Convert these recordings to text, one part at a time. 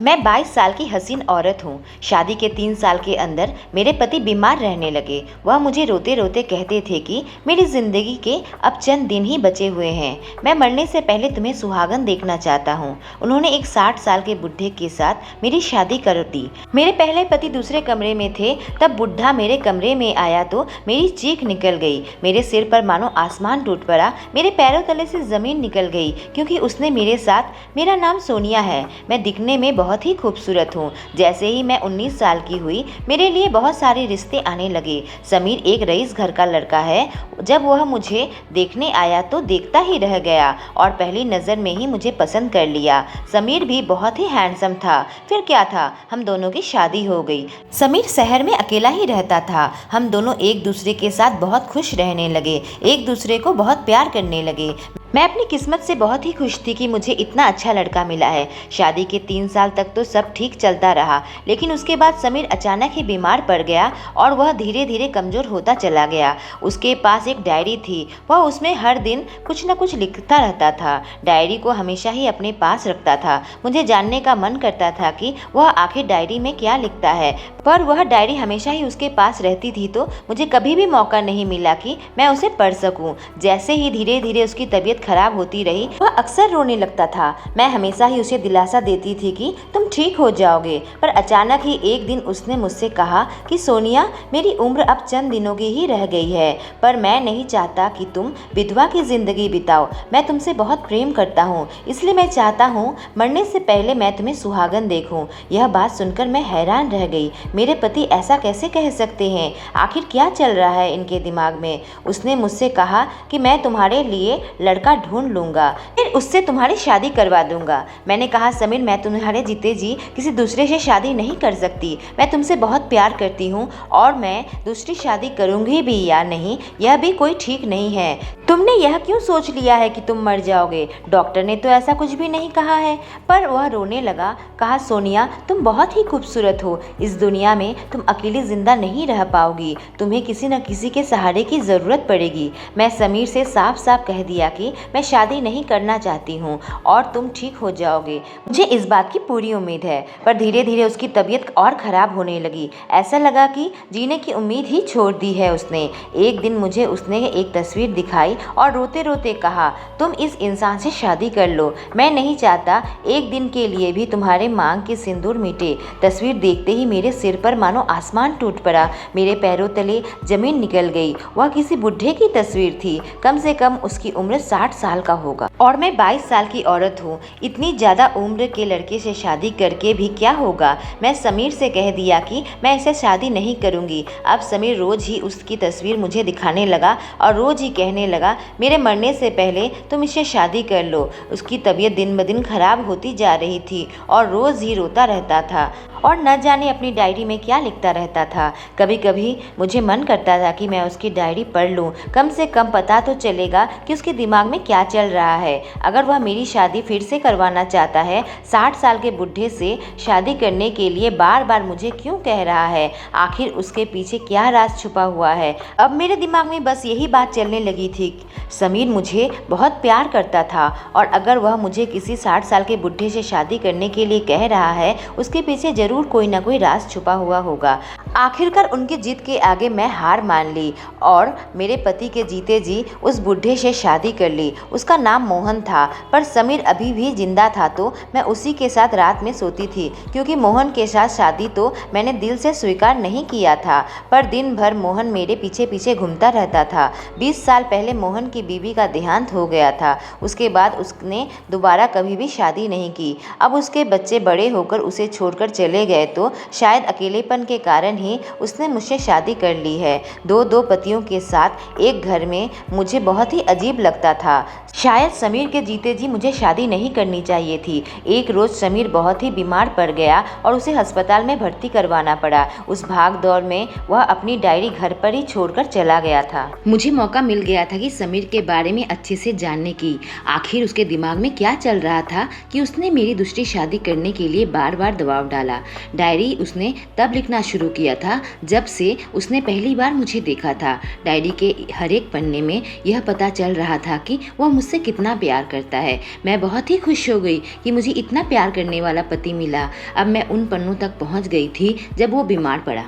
मैं 22 साल की हसीन औरत हूँ। शादी के 3 साल के अंदर मेरे पति बीमार रहने लगे। वह मुझे रोते रोते कहते थे कि मेरी जिंदगी के अब चंद दिन ही बचे हुए हैं। मैं मरने से पहले तुम्हें सुहागन देखना चाहता हूँ। उन्होंने एक 60 साल के बुढ़े के साथ मेरी शादी कर दी। मेरे पहले पति दूसरे कमरे में थे, तब बुढ़ा मेरे कमरे में आया तो मेरी चीख निकल गई। मेरे सिर पर मानो आसमान टूट पड़ा। मेरे पैरों तले से जमीन निकल गई, क्योंकि उसने मेरे साथ मेरा नाम सोनिया है। मैं दिखने में बहुत ही खूबसूरत हूँ। जैसे ही मैं 19 साल की हुई, मेरे लिए बहुत सारे रिश्ते आने लगे। समीर एक रईस घर का लड़का है। जब वह मुझे देखने आया तो देखता ही रह गया और पहली नज़र में ही मुझे पसंद कर लिया। समीर भी बहुत ही हैंडसम था। फिर क्या था, हम दोनों की शादी हो गई। समीर शहर में अकेला ही रहता था। हम दोनों एक दूसरे के साथ बहुत खुश रहने लगे, एक दूसरे को बहुत प्यार करने लगे। मैं अपनी किस्मत से बहुत ही खुश थी कि मुझे इतना अच्छा लड़का मिला है। शादी के 3 साल तक तो सब ठीक चलता रहा, लेकिन उसके बाद समीर अचानक ही बीमार पड़ गया और वह धीरे धीरे कमज़ोर होता चला गया। उसके पास एक डायरी थी, वह उसमें हर दिन कुछ न कुछ लिखता रहता था। डायरी को हमेशा ही अपने पास रखता था। मुझे जानने का मन करता था कि वह आखिर डायरी में क्या लिखता है, पर वह डायरी हमेशा ही उसके पास रहती थी, तो मुझे कभी भी मौका नहीं मिला कि मैं उसे पढ़ सकूं। जैसे ही धीरे धीरे उसकी तबीयत खराब होती रही, वह अक्सर रोने लगता था। मैं हमेशा ही उसे दिलासा देती थी कि तुम ठीक हो जाओगे, पर अचानक ही एक दिन उसने मुझसे कहा कि सोनिया, मेरी उम्र अब चंद दिनों की ही रह गई है, पर मैं नहीं चाहता कि तुम विधवा की जिंदगी बिताओ। मैं तुमसे बहुत प्रेम करता हूँ, इसलिए मैं चाहता हूँ मरने से पहले मैं तुम्हें सुहागन देखूं। यह बात सुनकर मैं हैरान रह गई। मेरे पति ऐसा कैसे कह सकते हैं? आखिर क्या चल रहा है इनके दिमाग में? उसने मुझसे कहा कि मैं तुम्हारे लिए लड़का ढूंढ लूंगा, फिर उससे तुम्हारी शादी करवा दूंगा। मैंने कहा, समीर, मैं तुम्हारे जीते जी किसी दूसरे से शादी नहीं कर सकती। मैं तुमसे बहुत प्यार करती हूँ और मैं दूसरी शादी करूंगी भी या नहीं, यह भी कोई ठीक नहीं है। तुमने यह क्यों सोच लिया है कि तुम मर जाओगे? डॉक्टर ने तो ऐसा कुछ भी नहीं कहा है। पर वह रोने लगा। कहा, सोनिया, तुम बहुत ही खूबसूरत हो। इस दुनिया में तुम अकेली जिंदा नहीं रह पाओगी। तुम्हें किसी न किसी के सहारे की ज़रूरत पड़ेगी। मैं समीर से साफ साफ कह दिया कि मैं शादी नहीं करना चाहती हूँ और तुम ठीक हो जाओगे। मुझे इस बात की पूरी उम्मीद है। पर धीरे धीरे उसकी तबीयत और ख़राब होने लगी। ऐसा लगा कि जीने की उम्मीद ही छोड़ दी है उसने। एक दिन मुझे उसने एक तस्वीर दिखाई और रोते रोते कहा, तुम इस इंसान से शादी कर लो। मैं नहीं चाहता एक दिन के लिए भी तुम्हारे मांग के सिंदूर मिटे। तस्वीर देखते ही मेरे सिर पर मानो आसमान टूट पड़ा। मेरे पैरों तले जमीन निकल गई। वह किसी बुढ़े की तस्वीर थी। कम से कम उसकी उम्र 60 साल का होगा और मैं 22 साल की औरत हूँ। इतनी ज़्यादा उम्र के लड़के से शादी करके भी क्या होगा? मैं समीर से कह दिया कि मैं इससे शादी नहीं करूँगी। अब समीर रोज़ ही उसकी तस्वीर मुझे दिखाने लगा और रोज़ ही कहने लगा, मेरे मरने से पहले तुम इससे शादी कर लो। उसकी तबीयत दिन ब दिन खराब होती जा रही थी और रोज़ ही रोता रहता था और न जाने अपनी डायरी में क्या लिखता रहता था। कभी कभी मुझे मन करता था कि मैं उसकी डायरी पढ़ लूं, कम से कम पता तो चलेगा कि उसके दिमाग में क्या चल रहा है। अगर वह मेरी शादी फिर से करवाना चाहता है, 60 साल के बुढ़े से शादी करने के लिए बार बार मुझे क्यों कह रहा है? आखिर उसके पीछे क्या राज छुपा हुआ है? अब मेरे दिमाग में बस यही बात चलने लगी थी। समीर मुझे बहुत प्यार करता था और अगर वह मुझे किसी 60 साल के बुढ़े से शादी करने के लिए कह रहा है, उसके पीछे जरूर कोई ना कोई राज छुपा हुआ होगा। आखिरकार उनकी जिद के आगे मैं हार मान ली और मेरे पति के जीते जी उस बुढ़े से शादी कर ली। उसका नाम मोहन था, पर समीर अभी भी जिंदा था तो मैं उसी के साथ रात में सोती थी, क्योंकि मोहन के साथ शादी तो मैंने दिल से स्वीकार नहीं किया था। पर दिन भर मोहन मेरे पीछे पीछे घूमता रहता था। 20 साल पहले मोहन की बीवी का देहांत हो गया था। उसके बाद उसने दोबारा कभी भी शादी नहीं की। अब उसके बच्चे बड़े होकर उसे छोड़कर चले गए तो शायद अकेलेपन के कारण ही उसने मुझसे शादी कर ली है। दो पतियों के साथ एक घर में मुझे बहुत ही अजीब लगता था। शायद समीर के जीते जी मुझे शादी नहीं करनी चाहिए थी। एक रोज़ समीर बहुत ही बीमार पड़ गया और उसे अस्पताल में भर्ती करवाना पड़ा। उस भाग दौड़ में वह अपनी डायरी घर पर ही छोड़कर चला गया था। मुझे मौका मिल गया था कि समीर के बारे में अच्छे से जानने की। आखिर उसके दिमाग में क्या चल रहा था कि उसने मेरी दूसरी शादी करने के लिए बार बार दबाव डाला। डायरी उसने तब लिखना शुरू किया था जब से उसने पहली बार मुझे देखा था। डायरी के हर एक पन्ने में यह पता चल रहा था कि वह मुझसे कितना प्यार करता है। मैं बहुत ही खुश हो गई कि मुझे इतना प्यार करने वाला पति मिला। अब मैं उन पन्नों तक पहुंच गई थी जब वो बीमार पड़ा।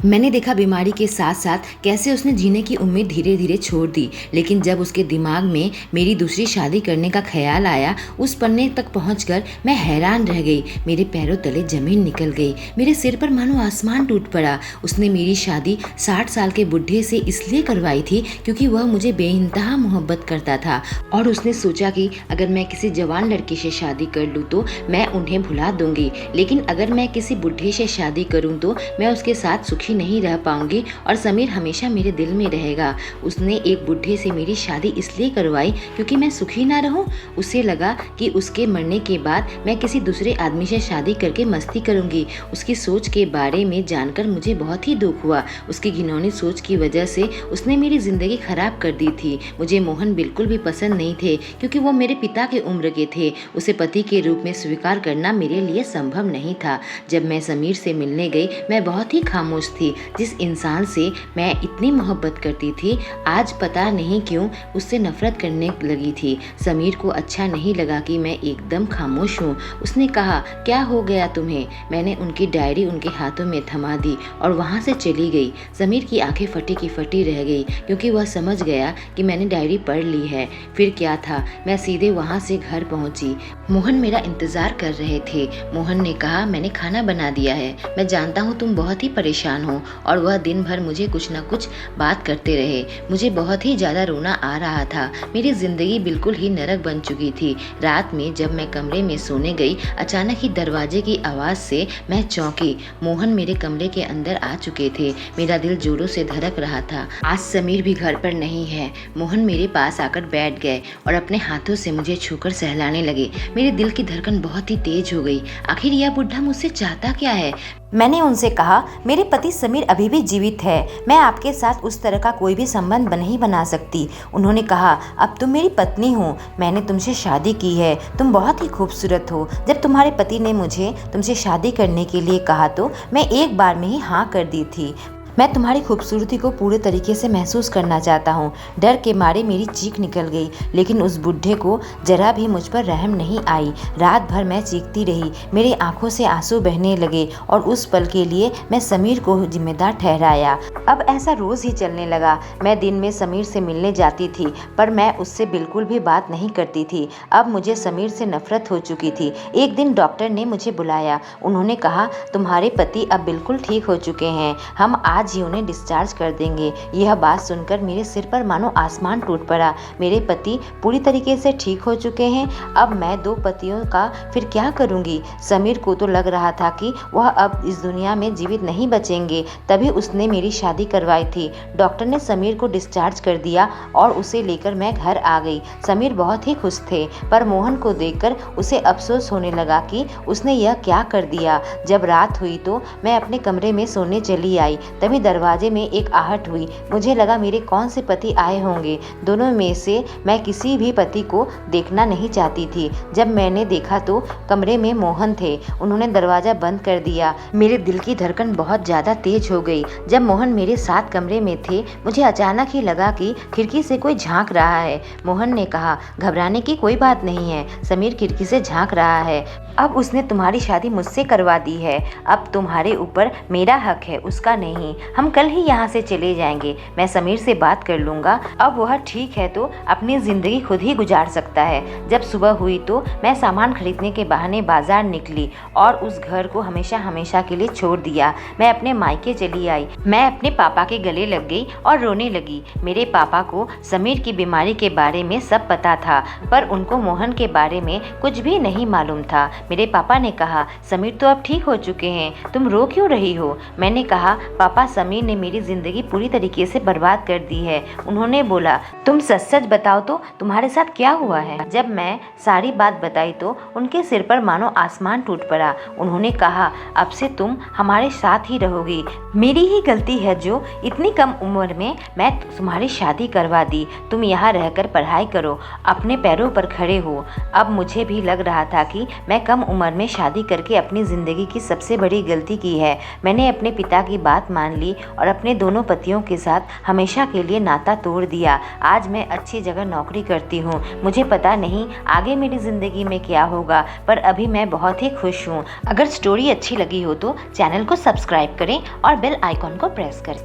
मैंने देखा बीमारी के साथ साथ कैसे उसने जीने की उम्मीद धीरे धीरे छोड़ दी, लेकिन जब उसके दिमाग में मेरी दूसरी शादी करने का ख्याल आया, उस पन्ने तक पहुंचकर मैं हैरान रह गई। मेरे पैरों तले जमीन निकल गई, मेरे सिर पर मानो आसमान टूट पड़ा। उसने मेरी शादी 60 साल के बुढ़े से इसलिए करवाई थी क्योंकि वह मुझे बेइंतहा मोहब्बत करता था और उसने सोचा कि अगर मैं किसी जवान लड़के से शादी कर लूँ तो मैं उन्हें भुला दूंगी, लेकिन अगर मैं किसी बुढ़े से शादी करूँ तो मैं उसके साथ सुखी नहीं रह पाऊंगी और समीर हमेशा मेरे दिल में रहेगा। उसने एक बुढ़े से मेरी शादी इसलिए करवाई क्योंकि मैं सुखी ना रहूं। उसे लगा कि उसके मरने के बाद मैं किसी दूसरे आदमी से शादी करके मस्ती करूंगी। उसकी सोच के बारे में जानकर मुझे बहुत ही दुख हुआ। उसकी घिनौनी सोच की वजह से उसने मेरी जिंदगी खराब कर दी थी। मुझे मोहन बिल्कुल भी पसंद नहीं थे क्योंकि वो मेरे पिता के उम्र के थे। उसे पति के रूप में स्वीकार करना मेरे लिए संभव नहीं था। जब मैं समीर से मिलने गई, मैं बहुत ही खामोश थी। जिस इंसान से मैं इतनी मोहब्बत करती थी, आज पता नहीं क्यों उससे नफरत करने लगी थी। समीर को अच्छा नहीं लगा कि मैं एकदम खामोश हूँ। उसने कहा, क्या हो गया तुम्हें? मैंने उनकी डायरी उनके हाथों में थमा दी और वहाँ से चली गई। समीर की आंखें फटी की फटी रह गई क्योंकि वह समझ गया कि मैंने डायरी पढ़ ली है। फिर क्या था, मैं सीधे वहाँ से घर पहुँची। मोहन मेरा इंतजार कर रहे थे। मोहन ने कहा, मैंने खाना बना दिया है। मैं जानता हूँ तुम बहुत ही परेशान हो। और वह दिन भर मुझे कुछ न कुछ बात करते रहे। मुझे बहुत ही ज़्यादा रोना आ रहा था। मेरी ज़िंदगी बिल्कुल ही नरक बन चुकी थी। रात में जब मैं कमरे में सोने गई, अचानक ही दरवाजे की आवाज़ से मैं चौंकी। मोहन मेरे कमरे के अंदर आ चुके थे। मेरा दिल जोरों से धड़क रहा था। आज समीर भी घर पर नहीं है। मोहन मेरे पास आकर बैठ गए और अपने हाथों से मुझे छूकर सहलाने लगे। मेरे दिल की धड़कन बहुत ही तेज हो गई। आखिर यह बुढ़ा मुझसे चाहता क्या है? मैंने उनसे कहा, मेरे पति समीर अभी भी जीवित है। मैं आपके साथ उस तरह का कोई भी संबंध नहीं बना सकती। उन्होंने कहा, अब तुम मेरी पत्नी हो। मैंने तुमसे शादी की है। तुम बहुत ही खूबसूरत हो। जब तुम्हारे पति ने मुझे तुमसे शादी करने के लिए कहा तो मैं एक बार में ही हाँ कर दी थी। मैं तुम्हारी खूबसूरती को पूरे तरीके से महसूस करना चाहता हूँ। डर के मारे मेरी चीख निकल गई, लेकिन उस बुढ़े को जरा भी मुझ पर रहम नहीं आई। रात भर मैं चीखती रही। मेरी आंखों से आंसू बहने लगे और उस पल के लिए मैं समीर को जिम्मेदार ठहराया। अब ऐसा रोज ही चलने लगा। मैं दिन में समीर से मिलने जाती थी, पर मैं उससे बिल्कुल भी बात नहीं करती थी। अब मुझे समीर से नफरत हो चुकी थी। एक दिन डॉक्टर ने मुझे बुलाया। उन्होंने कहा, तुम्हारे पति अब बिल्कुल ठीक हो चुके हैं। हम आज ही उन्हें डिस्चार्ज कर देंगे। यह बात सुनकर मेरे सिर पर मानो आसमान टूट पड़ा। मेरे पति पूरी तरीके से ठीक हो चुके हैं। अब मैं दो पतियों का फिर क्या करूंगी? समीर को तो लग रहा था कि वह अब इस दुनिया में जीवित नहीं बचेंगे, तभी उसने मेरी शादी करवाई थी। डॉक्टर ने समीर को डिस्चार्ज कर दिया और उसे लेकर मैं घर आ गई। समीर बहुत ही खुश थे, पर मोहन को देखकर उसे अफसोस होने लगा कि उसने यह क्या कर दिया। जब रात हुई तो मैं अपने कमरे में सोने चली आई। तभी दरवाजे में एक आहट हुई। मुझे लगा मेरे कौन से पति आए होंगे। दोनों में से मैं किसी भी पति को देखना नहीं चाहती थी। जब मैंने देखा तो कमरे में मोहन थे। उन्होंने दरवाजा बंद कर दिया। मेरे दिल की धड़कन बहुत ज़्यादा तेज हो गई। जब मोहन मेरे साथ कमरे में थे, मुझे अचानक ही लगा कि खिड़की से कोई झांक रहा है। मोहन ने कहा, घबराने की कोई बात नहीं है। समीर खिड़की से झांक रहा है। अब उसने तुम्हारी शादी मुझसे करवा दी है। अब तुम्हारे ऊपर मेरा हक है, उसका नहीं। हम कल ही यहाँ से चले जाएंगे। मैं समीर से बात कर लूँगा। अब वह ठीक है तो अपनी ज़िंदगी खुद ही गुजार सकता है। जब सुबह हुई तो मैं सामान खरीदने के बहाने बाजार निकली और उस घर को हमेशा हमेशा के लिए छोड़ दिया। मैं अपने मायके चली आई। मैं अपने पापा के गले लग गई और रोने लगी। मेरे पापा को समीर की बीमारी के बारे में सब पता था, पर उनको मोहन के बारे में कुछ भी नहीं मालूम था। मेरे पापा ने कहा, समीर तो अब ठीक हो चुके हैं, तुम रो क्यों रही हो? मैंने कहा, पापा, समीर ने मेरी जिंदगी पूरी तरीके से बर्बाद कर दी है। उन्होंने बोला, तुम सच सच बताओ तो तुम्हारे साथ क्या हुआ है? जब मैं सारी बात बताई तो उनके सिर पर मानो आसमान टूट पड़ा। उन्होंने कहा, अब से तुम हमारे साथ ही रहोगी। मेरी ही गलती है जो इतनी कम उम्र में मैं तुम्हारी शादी करवा दी। तुम यहाँ रहकर पढ़ाई करो, अपने पैरों पर खड़े हो। अब मुझे भी लग रहा था कि मैं कम उम्र में शादी करके अपनी ज़िंदगी की सबसे बड़ी गलती की है। मैंने अपने पिता की बात मान ली और अपने दोनों पतियों के साथ हमेशा के लिए नाता तोड़ दिया। आज मैं अच्छी जगह नौकरी करती हूँ। मुझे पता नहीं आगे मेरी ज़िंदगी में क्या होगा, पर अभी मैं बहुत ही खुश हूँ। अगर स्टोरी अच्छी लगी हो तो चैनल को सब्सक्राइब करें और बेल आइकॉन को प्रेस करें।